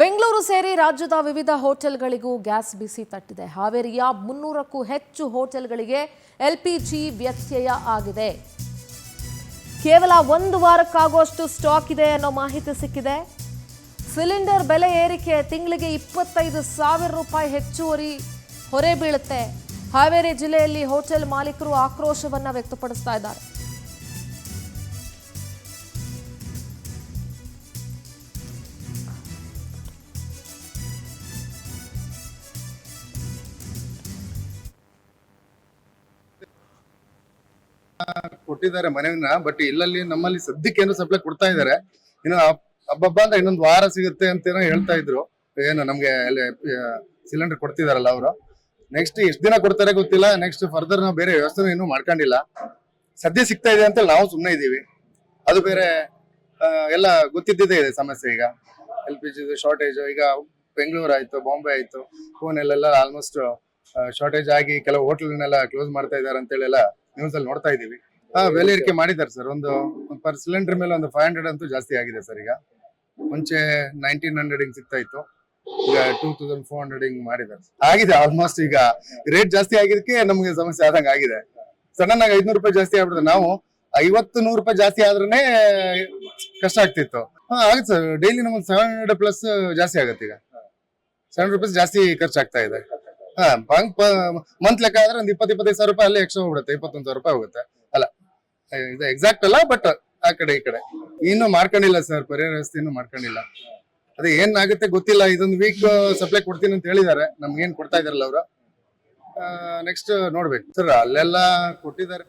ಬೆಂಗಳೂರು ಸೇರಿ ರಾಜ್ಯದ ವಿವಿಧ ಹೋಟೆಲ್ಗಳಿಗೂ ಗ್ಯಾಸ್ ಬಿಸಿ ತಟ್ಟಿದೆ. ಹಾವೇರಿಯ 300ಕ್ಕೂ ಹೆಚ್ಚು ಹೋಟೆಲ್ಗಳಿಗೆ ಎಲ್ಪಿಜಿ ವ್ಯತ್ಯಯ ಆಗಿದೆ. ಕೇವಲ 1 ವಾರಕ್ಕಾಗುವಷ್ಟು ಸ್ಟಾಕ್ ಇದೆ ಅನ್ನೋ ಮಾಹಿತಿ ಸಿಕ್ಕಿದೆ. ಸಿಲಿಂಡರ್ ಬೆಲೆ ಏರಿಕೆ ತಿಂಗಳಿಗೆ 25,000 ರೂಪಾಯಿ ಹೆಚ್ಚುವರಿ ಹೊರೆ ಬೀಳುತ್ತೆ. ಹಾವೇರಿ ಜಿಲ್ಲೆಯಲ್ಲಿ ಹೋಟೆಲ್ ಮಾಲೀಕರು ಆಕ್ರೋಶವನ್ನ ವ್ಯಕ್ತಪಡಿಸ್ತಾ ಇದ್ದಾರೆ. ಕೊಟ್ಟಿದ್ದಾರೆ ಮನೆಯನ್ನ. ಬಟ್ ಇಲ್ಲಲ್ಲಿ ನಮ್ಮಲ್ಲಿ ಸದ್ಯಕ್ಕೆ ಏನು ಸಪ್ಲೈ ಕೊಡ್ತಾ ಇದ್ದಾರೆ. ಇನ್ನು ಹಬ್ಬ ಅಂತ ಇನ್ನೊಂದು ವಾರ ಸಿಗುತ್ತೆ ಅಂತೇನೋ ಹೇಳ್ತಾ ಇದ್ರು. ಏನು ನಮ್ಗೆ ಅಲ್ಲಿ ಸಿಲಿಂಡರ್ ಕೊಡ್ತಿದಾರಲ್ಲ ಅವರು. ನೆಕ್ಸ್ಟ್ ಎಷ್ಟು ದಿನ ಕೊಡ್ತಾರೆ ಗೊತ್ತಿಲ್ಲ. ನೆಕ್ಸ್ಟ್ ಫರ್ದರ್ ನಾವು ಬೇರೆ ವ್ಯವಸ್ಥೆ ಇನ್ನೂ ಮಾಡ್ಕೊಂಡಿಲ್ಲ. ಸದ್ಯ ಸಿಗ್ತಾ ಇದೆ ಅಂತ ನಾವು ಸುಮ್ಮನೆ ಇದೀವಿ. ಅದು ಬೇರೆ ಎಲ್ಲ ಗೊತ್ತಿದ್ದೇ ಇದೆ ಸಮಸ್ಯೆ. ಈಗ LPG ಶಾರ್ಟೇಜ್ ಈಗ ಬೆಂಗಳೂರು ಆಯ್ತು, ಬಾಂಬೆ ಆಯ್ತು, ಪುಣೆಲೆಲ್ಲ ಆಲ್ಮೋಸ್ಟ್ ಶಾರ್ಟೇಜ್ ಆಗಿ ಕೆಲವು ಹೋಟೆಲ್ನೆಲ್ಲ ಕ್ಲೋಸ್ ಮಾಡ್ತಾ ಇದಾರೆ ಅಂತೇಳಿ ಎಲ್ಲ ನ್ಯೂಸ್ ಅಲ್ಲಿ ನೋಡ್ತಾ ಇದೀವಿ. ಬೆಲೆ ಏರಿಕೆ ಮಾಡಿದ್ದಾರೆ ಸರ್. ಒಂದು ಪರ್ ಸಿಲಿಂಡರ್ ಮೇಲೆ ಒಂದು 500 ಅಂತೂ ಜಾಸ್ತಿ ಆಗಿದೆ ಸರ್. ಈಗ ಮುಂಚೆ 1900 ಹಿಂಗ್ ಸಿಗ್ತಾ ಇತ್ತು, ಈಗ 2400 ಹಿಂಗ್ ಮಾಡಿದ್ದಾರೆ. ಆಗಿದೆ ಆಲ್ಮೋಸ್ಟ್. ಈಗ ರೇಟ್ ಜಾಸ್ತಿ ಆಗಿದ್ದಕ್ಕೆ ನಮ್ಗೆ ಸಮಸ್ಯೆ ಆದಂಗ ಆಗಿದೆ. ಸಡನ್ ಆಗಿ 500 ರೂಪಾಯಿ ಜಾಸ್ತಿ ಆಗ್ಬಿಡುತ್ತೆ. ನಾವು 50-100 ರೂಪಾಯಿ ಜಾಸ್ತಿ ಆದ್ರೇನೆ ಕಷ್ಟ ಆಗ್ತಿತ್ತು. ಆಗುತ್ತೆ ಸರ್. ಡೈಲಿ ನಮ್ಗೆ 700 ಪ್ಲಸ್ ಜಾಸ್ತಿ ಆಗುತ್ತೆ. ಈಗ 700 ರೂಪಾಯಿ ಜಾಸ್ತಿ ಖರ್ಚಾಗ್ತಾ ಇದೆ. ಮಂತ್ ಲೆಕ್ಕ ಆದ್ರೆ ಒಂದು 20-25 ರೂಪಾಯಿ ಅಲ್ಲಿ ಎಕ್ಸ್ಟ್ರಾ ಹೋಗ್ಬಿಡುತ್ತೆ. 21,000 ರೂಪಾಯಿ ಹೋಗುತ್ತೆ. ಅಲ್ಲ ಇದು ಎಕ್ಸಾಕ್ಟ್ ಅಲ್ಲ, ಬಟ್ ಆ ಕಡೆ ಈ ಕಡೆ ಇನ್ನು ಮಾಡ್ಕೊಂಡಿಲ್ಲ ಸರ್. ಪರಿಹಾರ ವ್ಯವಸ್ಥೆ ಇನ್ನು ಮಾಡ್ಕೊಂಡಿಲ್ಲ. ಅದೇ ಏನಾಗುತ್ತೆ ಗೊತ್ತಿಲ್ಲ. ಇದೊಂದು ವೀಕ್ ಸಪ್ಲೈ ಕೊಡ್ತೀನಿ ಅಂತ ಹೇಳಿದ್ದಾರೆ. ನಮ್ಗೆ ಏನ್ ಕೊಡ್ತಾ ಇದಾರಲ್ಲ ಅವರು. ನೆಕ್ಸ್ಟ್ ನೋಡ್ಬೇಕು ಸರ್. ಅಲ್ಲೆಲ್ಲ ಕೊಟ್ಟಿದ್ದಾರೆ.